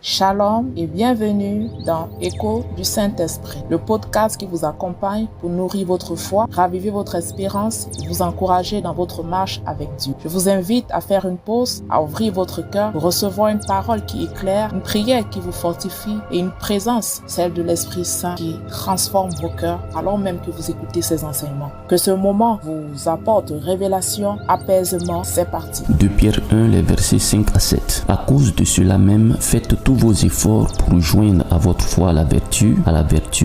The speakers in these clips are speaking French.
Shalom et bienvenue dans Écho du Saint-Esprit, le podcast qui vous accompagne pour nourrir votre foi, raviver votre espérance et vous encourager dans votre marche avec Dieu. Je vous invite à faire une pause, à ouvrir votre cœur pour recevoir une parole qui éclaire, une prière qui vous fortifie et une présence, celle de l'Esprit Saint, qui transforme vos cœurs alors même que vous écoutez ces enseignements. Que ce moment vous apporte révélation, apaisement. C'est parti. 2 Pierre 1, les versets 5 à 7. À cause de cela même, faites tous vos efforts pour joindre à votre foi la vertu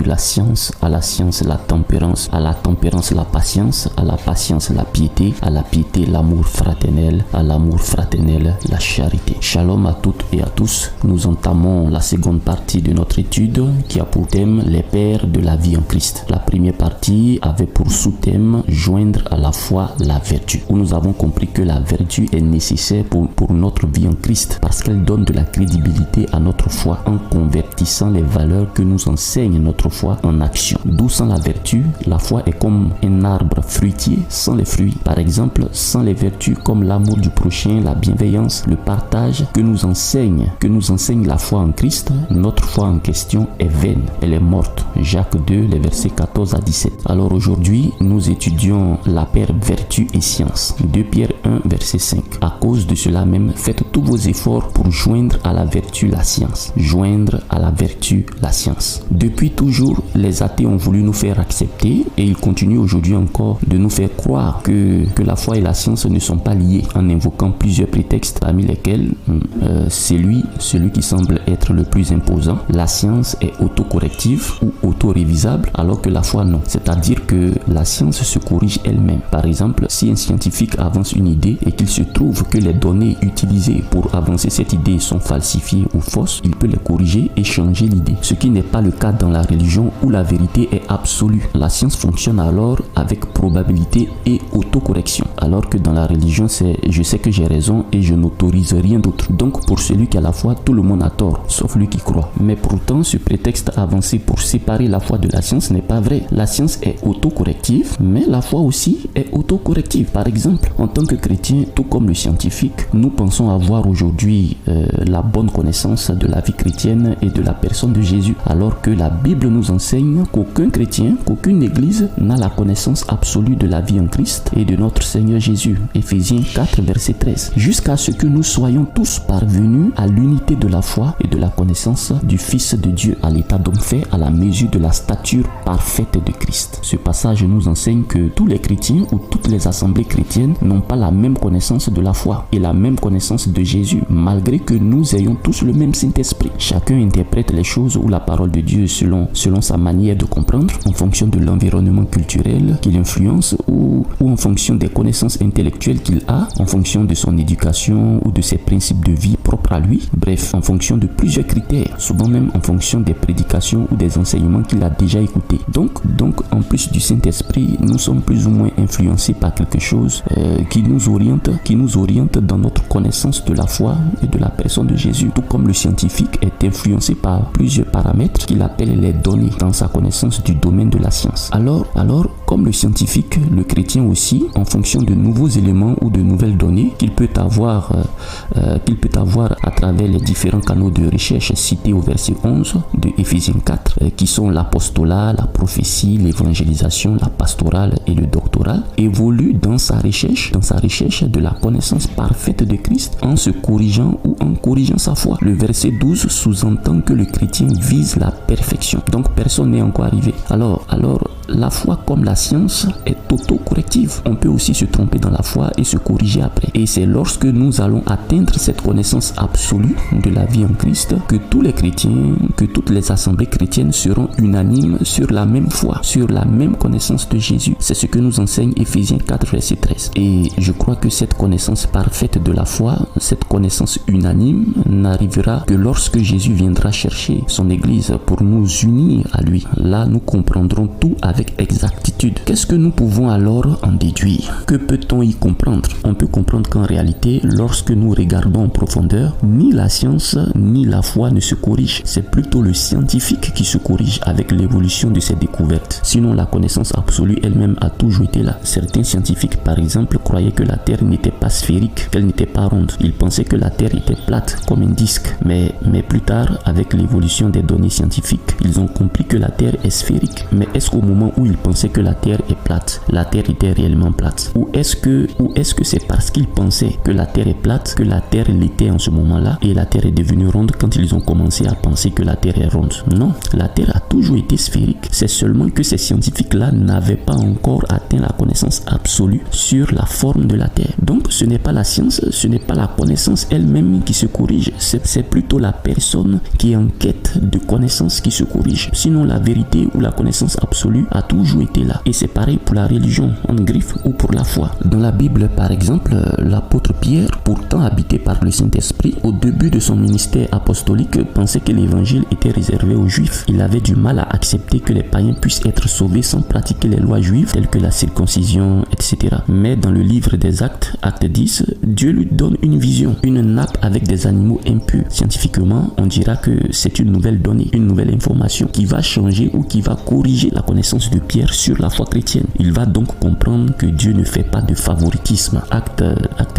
la science, à la science la tempérance, à la tempérance la patience, à la patience la piété, à la piété l'amour fraternel, à l'amour fraternel la charité. Shalom à toutes et à tous. Nous entamons la seconde partie de notre étude qui a pour thème les pères de la vie en Christ. La première partie avait pour sous-thème joindre à la foi la vertu, où nous avons compris que la vertu est nécessaire pour notre vie en Christ parce qu'elle donne de la crédibilité à notre foi en convertissant les valeurs que nous enseigne notre foi en action. D'où sans la vertu, la foi est comme un arbre fruitier sans les fruits. Par exemple, sans les vertus comme l'amour du prochain, la bienveillance, le partage que nous enseigne la foi en Christ, notre foi en question est vaine, elle est morte. Jacques 2, les versets 14 à 17. Alors aujourd'hui, nous étudions la paire vertu et science. 2 Pierre 1, verset 5. À cause de cela même, faites tous vos efforts pour joindre à la vertu la science. Joindre à la vertu la science. Depuis toujours, les athées ont voulu nous faire accepter et ils continuent aujourd'hui encore de nous faire croire que la foi et la science ne sont pas liées en invoquant plusieurs prétextes parmi lesquels celui qui semble être le plus imposant. La science est autocorrective ou auto-révisable alors que la foi non. C'est-à-dire que la science se corrige elle-même. Par exemple, si un scientifique avance une idée et qu'il se trouve que les données utilisées pour avancer cette idée sont falsifiées ou fausses, il peut les corriger et changer l'idée. Ce qui n'est pas le cas dans la religion où la vérité est absolue. La science fonctionne alors avec probabilité et autocorrection. Alors que dans la religion, c'est je sais que j'ai raison et je n'autorise rien d'autre. Donc pour celui qui a la foi, tout le monde a tort, sauf lui qui croit. Mais pourtant, ce prétexte avancé pour séparer la foi de la science n'est pas vrai. La science est autocorrective, mais la foi aussi est autocorrective. Par exemple, en tant que chrétien, tout comme le scientifique, nous pensons avoir aujourd'hui la bonne connaissance de la vie chrétienne et de la personne de Jésus, alors que la Bible nous enseigne qu'aucun chrétien, qu'aucune église n'a la connaissance absolue de la vie en Christ et de notre Seigneur Jésus. Éphésiens 4, verset 13. Jusqu'à ce que nous soyons tous parvenus à l'unité de la foi et de la connaissance du Fils de Dieu, à l'état d'homme fait à la mesure de la stature parfaite de Christ. Ce passage nous enseigne que tous les chrétiens ou toutes les assemblées chrétiennes n'ont pas la même connaissance de la foi et la même connaissance de Jésus, malgré que nous ayons tous le même Saint-Esprit. Chacun interprète les choses ou la parole de Dieu selon sa manière de comprendre, en fonction de l'environnement culturel qu'il influence ou en fonction des connaissances intellectuelles qu'il a, en fonction de son éducation ou de ses principes de vie propres à lui, bref, en fonction de plusieurs critères, souvent même en fonction des prédications ou des enseignements qu'il a déjà écoutés. Donc, en plus du Saint-Esprit, nous sommes plus ou moins influencés par quelque chose qui nous oriente dans notre connaissance de la foi et de la personne de Jésus, tout comme le scientifique est influencé par plusieurs paramètres qu'il appelle les données dans sa connaissance du domaine de la science. Alors, comme le scientifique, le chrétien aussi, en fonction de nouveaux éléments ou de nouvelles données qu'il peut avoir à travers les différents canaux de recherche cités au verset 11 de Éphésiens 4, qui sont l'apostolat, la prophétie, l'évangélisation, la pastorale et le doctoral, évolue dans sa recherche de la connaissance parfaite de Christ en se corrigeant ou en corrigeant sa foi. Le verset 12 sous-entend que le chrétien vise la perfection. Donc personne n'est encore arrivé. Alors, la foi comme la science est autocorrective. On peut aussi se tromper dans la foi et se corriger après. Et c'est lorsque nous allons atteindre cette connaissance absolue de la vie en Christ que tous les chrétiens, que toutes les assemblées chrétiennes seront unanimes sur la même foi, sur la même connaissance de Jésus. C'est ce que nous enseigne Éphésiens 4, verset 13. Et je crois que cette connaissance parfaite de la foi, cette connaissance unanime, n'arrivera que lorsque Jésus viendra chercher son Église pour nous unir à lui. Là, nous comprendrons tout avec avec exactitude. Qu'est-ce que nous pouvons alors en déduire? Que peut-on y comprendre? On peut comprendre qu'en réalité, lorsque nous regardons en profondeur, ni la science ni la foi ne se corrigent. C'est plutôt le scientifique qui se corrige avec l'évolution de ses découvertes. Sinon, la connaissance absolue elle-même a toujours été là. Certains scientifiques, par exemple, croyaient que la Terre n'était pas sphérique, qu'elle n'était pas ronde. Ils pensaient que la Terre était plate, comme un disque. Mais plus tard, avec l'évolution des données scientifiques, ils ont compris que la Terre est sphérique. Mais est-ce qu'au moment où ils pensaient que la Terre est plate, la Terre était réellement plate? Ou est-ce que c'est parce qu'ils pensaient que la Terre est plate que la Terre l'était en ce moment-là et la Terre est devenue ronde quand ils ont commencé à penser que la Terre est ronde? Non, la Terre a toujours été sphérique. C'est seulement que ces scientifiques-là n'avaient pas encore atteint la connaissance absolue sur la forme de la Terre. Donc ce n'est pas la science, ce n'est pas la connaissance elle-même qui se corrige, c'est plutôt la personne qui est en quête de connaissance qui se corrige. Sinon la vérité ou la connaissance absolue a toujours été là. Et c'est pareil pour la religion, en griffe, ou pour la foi. Dans la Bible par exemple, l'apôtre Pierre, pourtant habité par le Saint-Esprit, au début de son ministère apostolique, pensait que l'évangile était réservé aux Juifs. Il avait du mal à accepter que les païens puissent être sauvés sans pratiquer les lois juives telles que la circoncision, etc. Mais dans le livre des Actes, acte 10, Dieu lui donne une vision, une nappe avec des animaux impurs. Scientifiquement, on dira que c'est une nouvelle donnée, une nouvelle information qui va changer ou qui va corriger la connaissance de Pierre sur la foi chrétienne. Il va donc comprendre que Dieu ne fait pas de favoritisme. Acte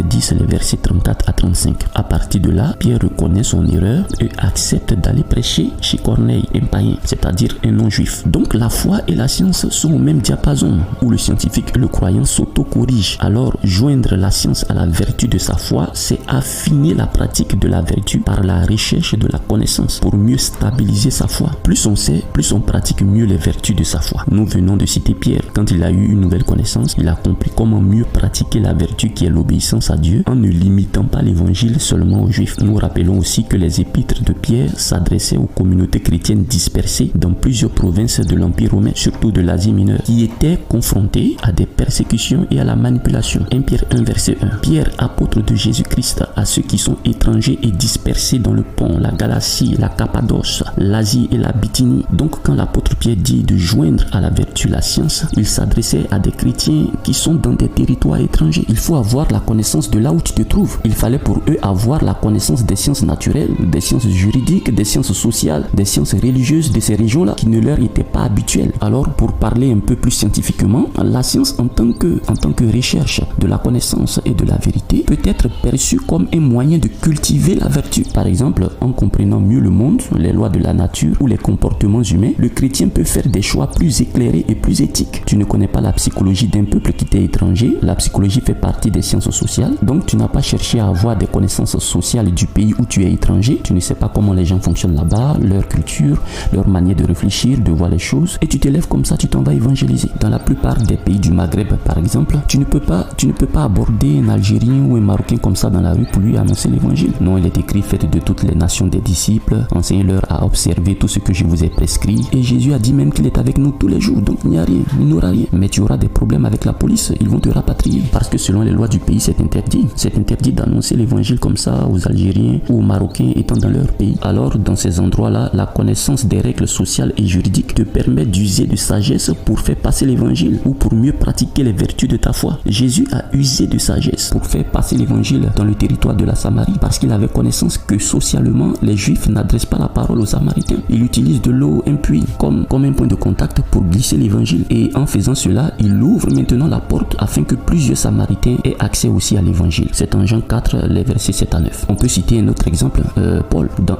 10, les versets 34 à 35. À partir de là, Pierre reconnaît son erreur et accepte d'aller prêcher chez Corneille, un païen, c'est-à-dire un non-juif. Donc la foi et la science sont au même diapason, où le scientifique et le croyant s'auto-corrigent. Alors, joindre la science à la vertu de sa foi, c'est affiner la pratique de la vertu par la recherche de la connaissance pour mieux stabiliser sa foi. Plus on sait, plus on pratique mieux les vertus de sa foi. Nous venons de citer Pierre. Quand il a eu une nouvelle connaissance, il a compris comment mieux pratiquer la vertu qui est l'obéissance à Dieu en ne limitant pas l'évangile seulement aux Juifs. Nous rappelons aussi que les épîtres de Pierre s'adressaient aux communautés chrétiennes dispersées dans plusieurs provinces de l'Empire romain, surtout de l'Asie mineure, qui étaient confrontées à des persécutions et à la manipulation. 1 Pierre 1 verset 1. Pierre, apôtre de Jésus-Christ, à ceux qui sont étrangers et dispersés dans le Pont, la Galatie, la Cappadoce, l'Asie et la Bithynie. Donc quand l'apôtre Pierre dit de joindre à la vertu la science, il s'adressait à des chrétiens qui sont dans des territoires étrangers. Il faut avoir la connaissance de là où tu te trouves. Il fallait pour eux avoir la connaissance des sciences naturelles, des sciences juridiques, des sciences sociales, des sciences religieuses de ces régions-là qui ne leur étaient pas habituelles. Alors pour parler un peu plus scientifiquement, la science en tant que recherche de la connaissance et de la vérité peut être perçue comme un moyen de cultiver la vertu. Par exemple, en comprenant mieux le monde, les lois de la nature ou les comportements humains, le chrétien peut faire des choix plus éclairés et plus éthiques. Tu ne connais pas la psychologie d'un peuple qui t'est étranger. La psychologie fait partie des sciences sociales. Donc tu n'as pas cherché à avoir des connaissances sociales du pays où tu es étranger. Tu ne sais pas comment les gens fonctionnent là-bas, leur culture, leur manière de réfléchir, de voir les choses. Et tu t'élèves comme ça, tu t'en vas évangéliser. Dans la plupart des pays du Maghreb, par exemple, tu ne peux pas aborder un Algérien ou un Marocain comme ça dans la rue pour lui annoncer l'évangile. Non, il est écrit: faites de toutes les nations des disciples, enseignez-leur à observer tout ce que je vous ai prescrit. Et Jésus a dit même qu'il est avec nous tous les jours, donc il n'y a rien, il n'aura rien. Mais tu auras des problèmes avec la police, ils vont te rapatrier. Parce que selon les lois du pays, c'est interdit. C'est interdit d'annoncer l'évangile comme ça aux Algériens ou aux Marocains étant dans leur pays. Alors, dans ces endroits-là, la connaissance des règles sociales et juridiques te permet d'user de sagesse pour faire passer l'évangile ou pour mieux pratiquer les vertus de ta foi. Jésus a usé de sagesse pour faire passer l'évangile dans le territoire de la Samarie parce qu'il avait connaissance que socialement, les Juifs n'adressent pas la parole aux Samaritains. Il utilise de l'eau, un puits, comme un point de contact pour glisser l'évangile. Et en faisant cela, il ouvre maintenant la porte afin que plusieurs Samaritains aient accès aussi à l'évangile. C'est en Jean 4, les versets 7 à 9. On peut citer un autre exemple, Paul, dans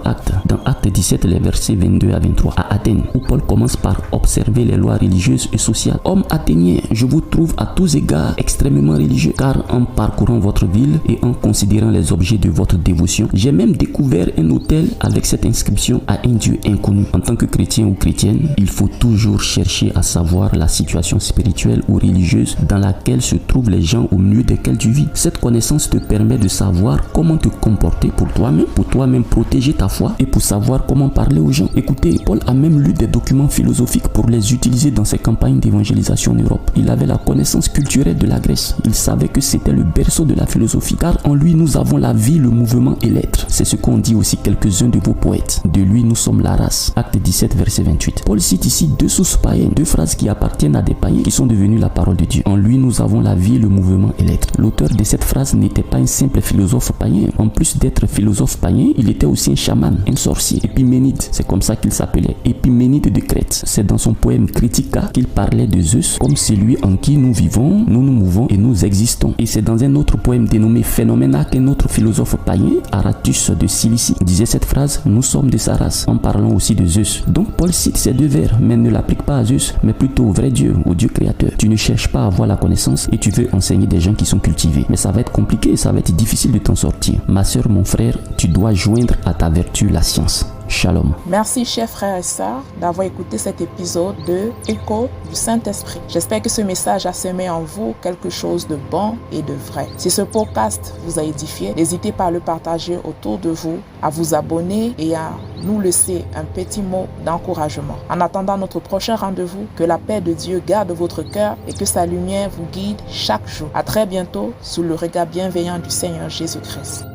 Acte 17, les versets 22 à 23, à Athènes, où Paul commence par observer les lois religieuses et sociales. Hommes athéniens, je vous trouve à tous égards extrêmement religieux, car en parcourant votre ville et en considérant les objets de votre dévotion, j'ai même découvert un autel avec cette inscription: à un Dieu inconnu. En tant que chrétien ou chrétienne, il faut toujours chercher à savoir la situation spirituelle ou religieuse dans laquelle se trouvent les gens au milieu desquels tu vis. Cette connaissance te permet de savoir comment te comporter pour toi-même protéger ta foi et pour savoir comment parler aux gens. Écoutez, Paul a même lu des documents philosophiques pour les utiliser dans ses campagnes d'évangélisation en Europe. Il avait la connaissance culturelle de la Grèce. Il savait que c'était le berceau de la philosophie, car en lui nous avons la vie, le mouvement et l'être. C'est ce qu'ont dit aussi quelques-uns de vos poètes. De lui nous sommes la race. Acte 17 verset 28. Paul cite ici deux sources païennes païens. Deux phrases qui appartiennent à des païens qui sont devenus la parole de Dieu. En lui, nous avons la vie, le mouvement et l'être. L'auteur de cette phrase n'était pas un simple philosophe païen. En plus d'être philosophe païen, il était aussi un chaman, un sorcier, Épiménide. C'est comme ça qu'il s'appelait, Épiménide de Crète. C'est dans son poème Critica qu'il parlait de Zeus comme celui en qui nous vivons, nous nous mouvons et nous existons. Et c'est dans un autre poème dénommé Phénoména qu'un autre philosophe païen, Aratus de Cilicie, disait cette phrase: nous sommes de sa race, en parlant aussi de Zeus. Donc Paul cite ces deux vers, mais ne l'applique pas à Zeus, mais plutôt au vrai Dieu, au Dieu créateur. Tu ne cherches pas à avoir la connaissance et tu veux enseigner des gens qui sont cultivés. Mais ça va être compliqué, ça va être difficile de t'en sortir. Ma soeur, mon frère, tu dois joindre à ta vertu la science. Shalom. Merci chers frères et sœurs d'avoir écouté cet épisode de Écho du Saint-Esprit. J'espère que ce message a semé en vous quelque chose de bon et de vrai. Si ce podcast vous a édifié, n'hésitez pas à le partager autour de vous, à vous abonner et à nous laisser un petit mot d'encouragement. En attendant notre prochain rendez-vous, que la paix de Dieu garde votre cœur et que sa lumière vous guide chaque jour. À très bientôt sous le regard bienveillant du Seigneur Jésus-Christ.